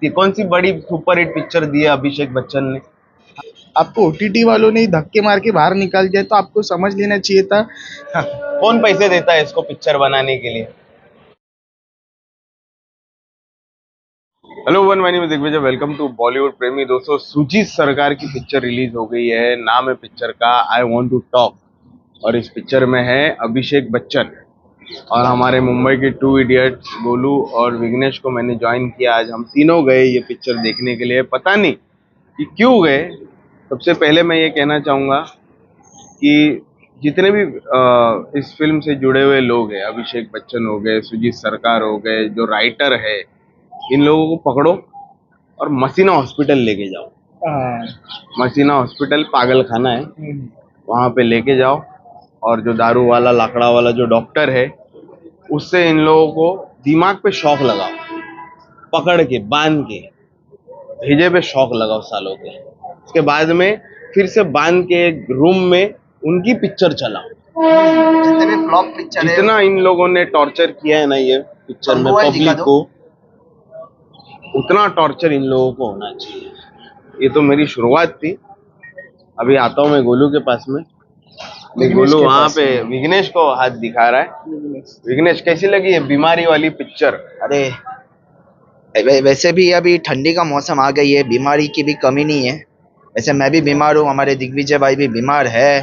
ये कौन सी बड़ी सुपर हिट पिक्चर दी है अभिषेक बच्चन ने? आपको ओटीटी वालों ने धक्के मार के बाहर निकाल दिया तो आपको समझ लेना चाहिए था। कौन पैसे देता है इसको पिक्चर बनाने के लिए? Hello one, my name is Digvijay, welcome to Bollywood Premi. दोस्तों, सुजीत सरकार की पिक्चर रिलीज हो गई है। नाम है पिक्चर का आई वांट टू टॉक, और इस पिक्चर में है अभिषेक बच्चन और हमारे मुंबई के टू इडियट्स गोलू और विघ्नेश को मैंने ज्वाइन किया। आज हम तीनों गए ये पिक्चर देखने के लिए। पता नहीं कि क्यों गए। सबसे पहले मैं ये कहना चाहूँगा कि जितने भी इस फिल्म से जुड़े हुए लोग हैं, अभिषेक बच्चन हो गए, सुजीत सरकार हो गए, जो राइटर है, इन लोगों को पकड़ो और मसीना हॉस्पिटल लेके जाओ। मसीना हॉस्पिटल पागल खाना है, वहाँ पे लेके जाओ और जो दारू वाला लाकड़ा वाला जो डॉक्टर है, उससे इन लोगों को दिमाग पे शॉक लगाओ, पकड़ के बांध के भेजे पे शॉक लगाओ सालों के। उसके बाद में फिर से बांध के एक रूम में उनकी पिक्चर चलाओ। जितने भी फ्लॉप पिक्चर है, जितना इन लोगों ने टॉर्चर किया है ना ये पिक्चर में पब्लिक को, उतना टॉर्चर इन लोगों को होना चाहिए। ये तो मेरी शुरुआत थी। अभी आता हूँ मैं गोलू के पास में। गोलू वहाँ पे विघ्नेश को हाथ दिखा रहा है। विघ्नेश, कैसी लगी ये बीमारी वाली पिक्चर? अरे वैसे भी अभी ठंडी का मौसम आ गई है, बीमारी की भी कमी नहीं है। वैसे मैं भी बीमार हूँ, हमारे दिग्विजय भाई भी बीमार है,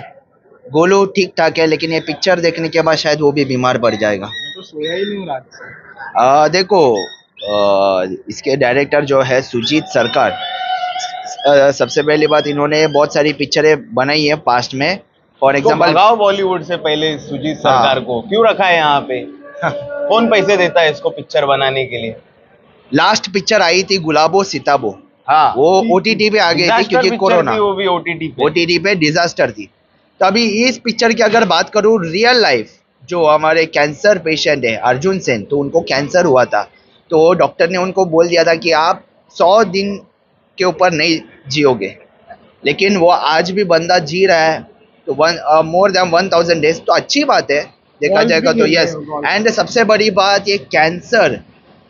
गोलू ठीक ठाक है, लेकिन ये पिक्चर देखने के बाद शायद वो भी बीमार पड़ जाएगा। मैं तो सोया ही नहीं हूँ रात से। देखो, इसके डायरेक्टर जो है सुजीत सरकार, सबसे पहली बात, इन्होंने बहुत सारी पिक्चरें बनाई है पास्ट में। फॉर एग्जाम्पल, भगाओ बॉलीवुड से पहले सुजीत सरकार को, क्यों रखा है यहाँ पे? कौन पैसे देता है इसको पिक्चर बनाने के लिए? लास्ट पिक्चर आई थी गुलाबो सिताबो, हाँ, वो ओटीटी पे आ गई थी क्योंकि कोरोना, वो भी ओटीटी पे डिजास्टर थी। तो अभी इस पिक्चर की अगर बात करूँ, रियल लाइफ जो हमारे कैंसर पेशेंट है अर्जुन सेन, तो उनको कैंसर हुआ था, तो डॉक्टर ने उनको बोल दिया था कि आप 100 दिन के ऊपर नहीं जियोगे, लेकिन वो आज भी बंदा जी रहा है। तो मोर देन 1000 डेज, तो अच्छी बात है देखा जाएगा तो, यस। एंड सबसे बड़ी बात, ये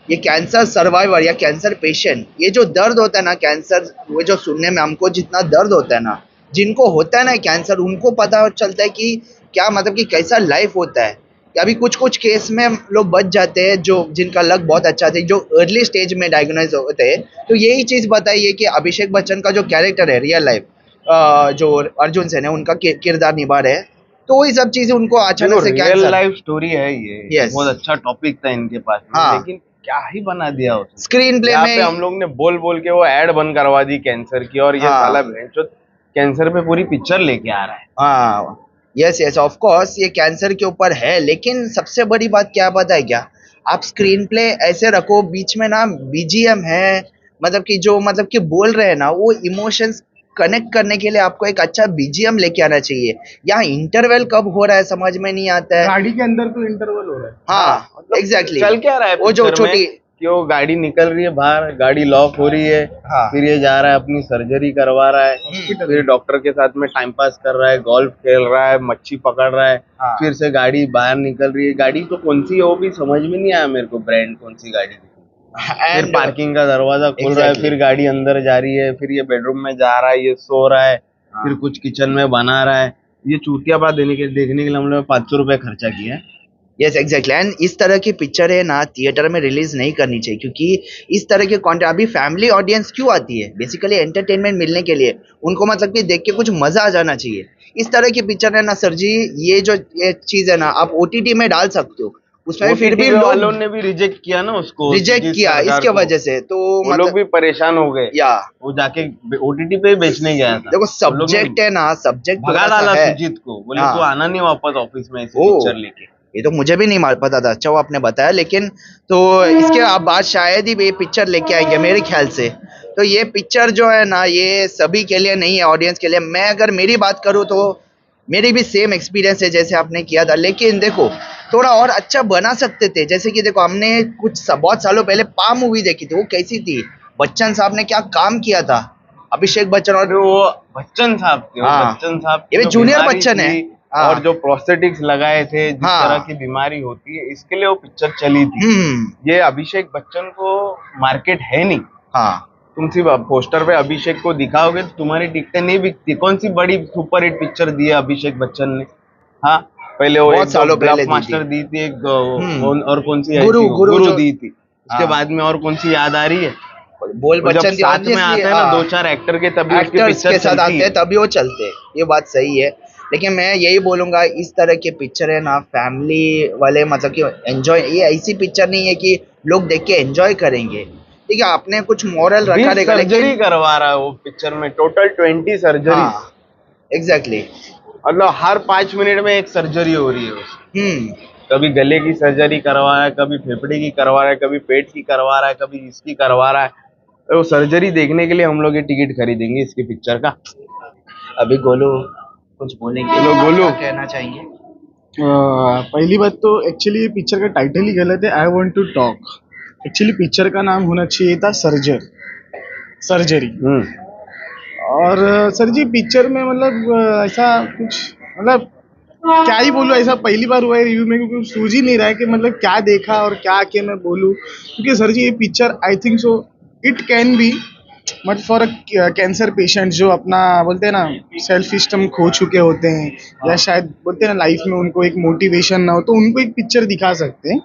कैंसर सर्वाइवर या कैंसर पेशेंट, ये जो दर्द होता है ना कैंसर, वो जो सुनने में हमको जितना दर्द होता है ना, जिनको होता है ना कैंसर, उनको पता चलता है कि क्या मतलब कि कैसा लाइफ होता है। कि अभी कुछ कुछ केस में लोग बच जाते हैं, जो जिनका लक बहुत अच्छा था, जो अर्ली स्टेज में डायग्नोज होते हैं। तो यही चीज़ बताई है कि अभिषेक बच्चन का जो कैरेक्टर है रियल लाइफ, जो अर्जुन सेन है, उनका किरदार निभा रहे हैं। तो वही सब चीजें उनको अचानक से रियल लाइफ स्टोरी है ये। Yes. बहुत अच्छा टॉपिक था इनके पास में, हाँ। लेकिन क्या ही बना दिया उसने। स्क्रीन प्ले यहाँ में पे हम लोग ने बोल बोल के वो एड बंद करवा दी कैंसर की, और ये साला भैंचोद कैंसर पे पूरी पिक्चर लेके आ रहा है। हाँ, यस यस, ऑफ कोर्स ये कैंसर के ऊपर है, लेकिन सबसे बड़ी बात क्या पता है क्या, आप स्क्रीन प्ले ऐसे रखो, बीच में ना बीजीएम है, मतलब कि जो मतलब कि बोल रहे हैं ना, वो इमोशंस कनेक्ट करने के लिए आपको एक अच्छा बीजीएम लेके आना चाहिए। यहाँ इंटरवल कब हो रहा है समझ में नहीं आता है। गाड़ी के अंदर तो इंटरवल हो रहा है। हाँ, मतलब एग्जैक्टली। चल क्या रहा है वो जो पिक्चर में छोटी, कि वो गाड़ी निकल रही है बाहर, गाड़ी लॉक हो रही है, हाँ। फिर ये जा रहा है अपनी सर्जरी करवा रहा है, फिर डॉक्टर के साथ में टाइम पास कर रहा है, गोल्फ खेल रहा है, मच्छी पकड़ रहा है, हाँ। फिर से गाड़ी बाहर निकल रही है। गाड़ी तो कौन सी है वो भी समझ में नहीं आया मेरे को, ब्रांड कौन सी गाड़ी थी। फिर पार्किंग का दरवाजा खोल रहा है, फिर गाड़ी अंदर जा रही है, फिर ये बेडरूम में जा रहा है, ये सो रहा है, फिर कुछ किचन में बना रहा है। ये चूतिया बात देखने के लिए हम लोग 500 रुपए खर्चा किया है। Yes exactly. एंड इस तरह की पिक्चर है ना, थिएटर में रिलीज नहीं करनी चाहिए, क्योंकि इस तरह के कंटेंट, अभी फैमिली ऑडियंस क्यों आती है, बेसिकली एंटरटेनमेंट मिलने के लिए, उनको मतलब कि देख के कुछ मजा आ जाना चाहिए। इस तरह की पिक्चर है ना सर जी, ये जो ये चीज है ना, आप ओटीटी में डाल सकते हो, उसमें फिर भी वालों ने भी रिजेक्ट किया ना उसको, रिजेक्ट किया इसके वजह से, तो वो लोग भी परेशान हो गए। या वो जाके ओटीटी पे बेचने गया था। देखो सब्जेक्ट है ना, सब्जेक्ट भगा डाला सुजीत को, बोले तू आना नहीं वापस ऑफिस में ऐसे पिक्चर लेके। ये तो मुझे भी नहीं पता था, अच्छा वो आपने बताया। लेकिन तो इसके अब बाद शायद ही ये पिक्चर लेके आएंगे मेरे ख्याल से। तो ये पिक्चर जो है ना, ये सभी के लिए नहीं है, ऑडियंस के लिए। मैं अगर मेरी बात करूँ तो मेरी भी सेम एक्सपीरियंस है जैसे आपने किया था, लेकिन देखो थोड़ा और अच्छा बना सकते थे। जैसे कि देखो, हमने बहुत सालों पहले पा मूवी देखी थी, वो कैसी थी, बच्चन साहब ने क्या काम किया था, अभिषेक बच्चन, और वो बच्चन साहब थे, बच्चन साहब ये जूनियर बच्चन है, और जो प्रोस्थेटिक्स लगाए थे, जिस तरह की बीमारी होती है, इसके लिए वो पिक्चर चली थी। ये अभिषेक बच्चन को मार्केट है नहीं, हाँ तुम सिर्फ पोस्टर पे अभिषेक को दिखाओगे तो तुम्हारी टिकटें नहीं बिकती। कौन सी बड़ी सुपर हिट पिक्चर दी है अभिषेक बच्चन ने? हाँ, पहले वो बहुत एक सालों पहले ब्लफ दी मास्टर थी। दी थी, एक और कौन सी आई गुरु थी, गुरु गुरु जो दी थी। उसके हाँ बाद में और कौन सी याद आ रही है? बोल वो जब बच्चन थी साथ में obviously, आते हैं ना दो चार एक्टर के, तभी उसकी एक्टर्स पिक्चर के साथ चलती आते है। हैं तभी वो चलते हैं, ये बात सही है। लेकिन मैं यही बोलूंगा, इस तरह के पिक्चर है ना फैमिली वाले, मतलब कि एंजॉय, ये ऐसी पिक्चर नहीं है कि लोग देख के एंजॉय करेंगे। ठीक है, आपने कुछ मॉरल रखा 20 रहेगा सर्जरी लेकिन करवा रहा है वो पिक्चर में, टोटल 20 सर्जरी। हाँ एग्जैक्टली मतलब हर 5 मिनट में एक सर्जरी हो रही है उसकी। हम्म कभी गले की सर्जरी करवा रहा है, कभी फेफड़े की करवा रहा है, कभी पेट की करवा रहा है, कभी इसकी करवा रहा है। तो वो सर्जरी देखने के लिए हम लोग ये टिकट खरीदेंगे इसकी पिक्चर का। अभी गोलू कुछ बोलेंगे, चलो आप गोलू। क्या कहना चाहेंगे? पहली बात तो एक्चुअली ये पिक्चर का टाइटल ही गलत है, I want to talk. Actually picture का नाम होना चाहिए था सर्जरी। और सर जी पिक्चर में मतलब ऐसा कुछ, मतलब क्या ही बोलूँ, ऐसा पहली बार हुआ है रिव्यू में, क्योंकि सूझ ही नहीं रहा है कि मतलब क्या देखा और क्या आके मैं बोलूँ। क्योंकि सर जी ये picture I think so it can be but for cancer patient जो अपना बोलते हैं ना सेल्फ सिस्टम खो चुके होते हैं, या शायद बोलते हैं ना लाइफ में उनको एक मोटिवेशन ना हो, तो उनको एक पिक्चर दिखा सकते हैं।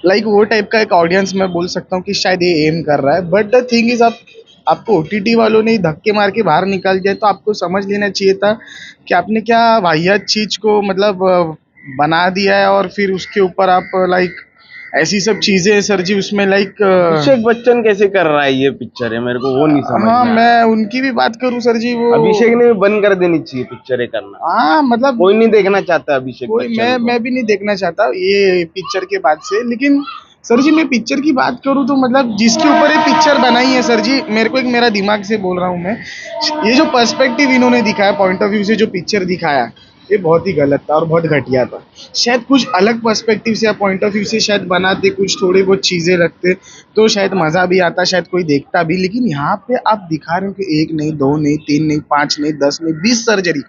लाइक वो टाइप का एक ऑडियंस मैं बोल सकता हूँ कि शायद ये एम कर रहा है। बट द थिंग इज, आपको ओटीटी वालों ने धक्के मार के बाहर निकाल दिया, तो आपको समझ लेना चाहिए था कि आपने क्या वाहियात चीज को मतलब बना दिया है, और फिर उसके ऊपर आप लाइक ऐसी सब चीजें सर जी उसमें लाइक अभिषेक बच्चन कैसे कर रहा है ये पिक्चर है, मेरे को वो नहीं समझ हाँ में आ रहा। मैं उनकी भी बात करूँ सर जी, वो अभिषेक ने भी बंद कर देनी चाहिए पिक्चरें करना। हाँ मतलब कोई नहीं देखना चाहता अभिषेक कोई बच्चन को। मैं भी नहीं देखना चाहता ये पिक्चर के बाद से। लेकिन सर जी मैं पिक्चर की बात करूँ तो मतलब जिसके ऊपर ये पिक्चर बनाई है सर जी, मेरे को एक मेरा दिमाग से बोल रहा हूँ मैं, ये जो पर्सपेक्टिव इन्होंने दिखाया, पॉइंट ऑफ व्यू से जो पिक्चर दिखाया, ये बहुत ही गलत था और बहुत घटिया था। शायद कुछ अलग पर्सपेक्टिव से या पॉइंट ऑफ व्यू से शायद बनाते, कुछ थोड़ी बहुत चीज़ें रखते तो शायद मज़ा भी आता, शायद कोई देखता भी। लेकिन यहाँ पे आप दिखा रहे हो कि 1 नहीं, 2 नहीं, 3 नहीं, 5 नहीं, 10 नहीं, 20 सर्जरी।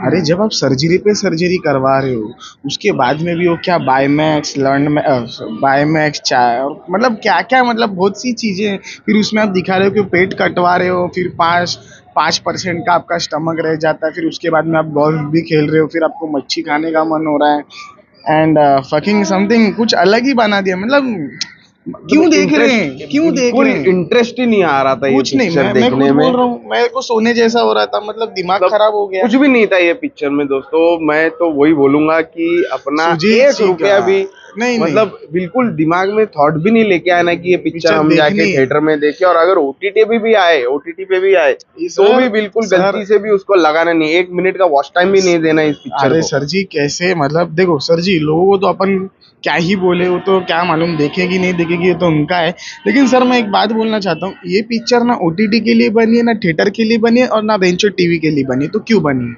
अरे जब आप सर्जरी पे सर्जरी करवा रहे हो, उसके बाद में भी वो क्या बायोमैक्स बायोमैक्स चाय और मतलब क्या क्या, मतलब बहुत सी चीज़ें। फिर उसमें आप दिखा रहे हो कि पेट कटवा रहे हो, फिर 5% का आपका स्टमक रह जाता है, फिर उसके बाद में आप गोल्फ भी खेल रहे हो, फिर आपको मच्छी खाने का मन हो रहा है, एंड फकिंग समथिंग कुछ अलग ही बना दिया। मतलब क्यों देख रहे हैं, क्यों देख कोई रहे हैं? इंटरेस्ट ही नहीं आ रहा था ये कुछ नहीं, पिक्चर मैं देखने खुद में। बोल रहा हूँ, मेरे को सोने जैसा हो रहा था, मतलब दिमाग खराब हो गया। कुछ भी नहीं था ये पिक्चर में दोस्तों। मैं तो वही बोलूंगा कि अपना सुजीत 1 सिंह रुपया का भी नहीं मतलब बिल्कुल दिमाग में थॉट भी नहीं लेके आना कि ये पिक्चर पिक्चर हम जाके देखनी है। थिएटर में देखें। और अगर ओटीटी पे भी आए तो सर भी बिल्कुल सर गलती से भी उसको लगाना नहीं, 1 मिनट का वॉच टाइम भी नहीं देना इस पिक्चर अरे को। सर जी कैसे, मतलब देखो सर जी, लोगों को तो अपन क्या ही बोले, वो तो क्या मालूम देखेगी नहीं देखेगी, ये तो उनका है। लेकिन सर मैं एक बात बोलना चाहता हूँ, ये पिक्चर ना ओटीटी के लिए बनी है, ना थिएटर के लिए बनी है, और ना बेंचो टीवी के लिए बनी है, तो क्यों बनी है?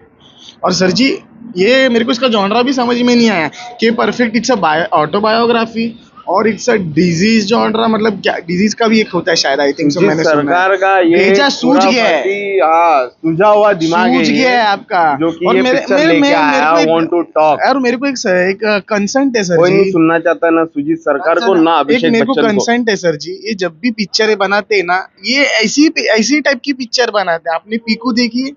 और सर जी ये मेरे को इसका जॉनरा भी समझ में नहीं आया कि परफेक्ट इट्स अ ऑटोबायोग्राफी और इट्स अ डिजीज जॉनरा, मतलब क्या डिजीज का भी एक होता है शायद, आई थिंक सो जिस मैंने सुना है। सरकार का ये भेजा सूझ गया है, हाँ सूझा हुआ दिमाग है सूझ ये, गया है आपका। जो कि और ये मेरे पिक्चर मेरे लेके मेरे आया को वांट टू टॉक। और मेरे को एक कंसेंट है सर कोई नहीं जी, सुनना चाहता ना सुजीत सरकार को ना एक अभिषेक मेरे को बच्चन को। कंसेंट है सर जी, ये जब भी पिक्चरें बनाते हैं ना, ये ऐसी टाइप की पिक्चर बनाते हैं। आपने पीकू देखी है?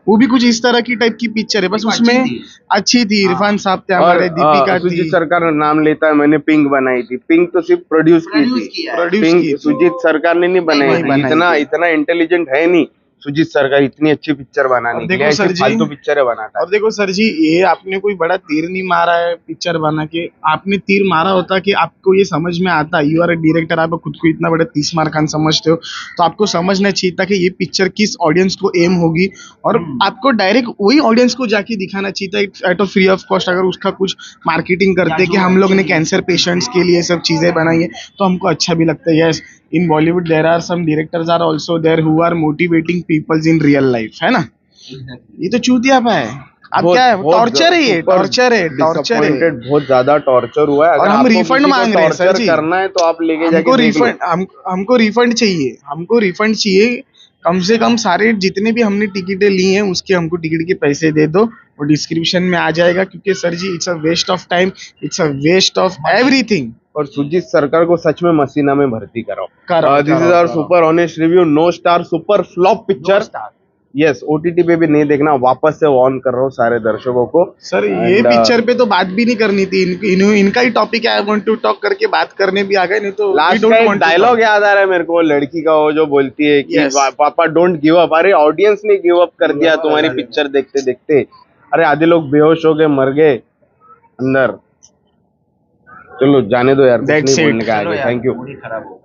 वो भी कुछ इस तरह की टाइप की पिक्चर है, बस उसमें अच्छी थी, इरफान साहब थे और हमारे, दीपिका थी, सुजीत सरकार नाम लेता है, मैंने पिंक बनाई थी। पिंक तो सिर्फ प्रोड्यूस की थी, प्रोड्यूस पिंक की, सुजीत सरकार ने नहीं बनाई नहीं थी। बनाई इतना थी। इतना इंटेलिजेंट है नहीं सुजीत सरकार इतनी अच्छी पिक्चर बनाने और के लिए, देखो ऐसी सर जी, फालतू पिक्चरें बनाता है। और देखो सर जी, ये आपने कोई बड़ा तीर नहीं मारा है पिक्चर बना के, आपने तीर मारा होता कि आपको ये समझ में आता, यू आर अ डायरेक्टर, आप खुद को इतना बड़ा 30 मार खान समझते हो, तो आपको समझना चाहिए था कि ये पिक्चर किस ऑडियंस को एम होगी, और आपको डायरेक्ट वही ऑडियंस को जाके दिखाना चाहिए था at of free of cost. अगर उसका कुछ मार्केटिंग करते कि हम लोग ने कैंसर पेशेंट्स के लिए सब चीज़ें बनाई है, तो हमको अच्छा भी लगता है। Yes, in Bollywood there are some directors are also there who are motivating peoples in real life, है ना? ये तो चूतियापा है। अब क्या है, टॉर्चर है, ये टॉर्चर है, टॉर्चर है। डिसअपॉइंटेड, बहुत ज्यादा टॉर्चर हुआ है। और अगर हम आपको रिफंड किसी को मांग रहे हैं सर टॉर्चर जी, करना है तो आप लेके हमको जाके देख लो। रिफंड हमको रिफंड चाहिए, हमको रिफंड चाहिए। कम से कम सारे जितने भी हमने टिकटें ली हैं उसके हमको टिकट के पैसे दे दो, और डिस्क्रिप्शन में आ जाएगा। क्योंकि sir ji it's a waste of time, it's a waste of everything. और सुजीत सरकार को सच में मसीना में भर्ती कराओ। दिस इज कराओ, आवर कराओ। Super honest review, no star, super flop picture. Yes, OTT पे भी नहीं देखना, वापस से ऑन कर रहा हूँ सारे दर्शकों को। सर ये And, पिक्चर पे तो बात भी नहीं करनी थी, इनका ही टॉपिक है, आई वांट टू टॉक करके बात करने भी आ गए, नहीं तो we लास्ट don't का एक want to डायलॉग talk। याद आ रहा है मेरे को, लड़की का, वो जो बोलती है कि Yes। पापा डोंट गिव अप। अरे ऑडियंस ने गिव अप कर दिया तुम्हारी पिक्चर देखते देखते। अरे आधे लोग बेहोश हो गए, मर गए अंदर। चलो जाने दो यार, कुछ That's नहीं it। बोलने का आगे। Thank you. मूड ही खराब हो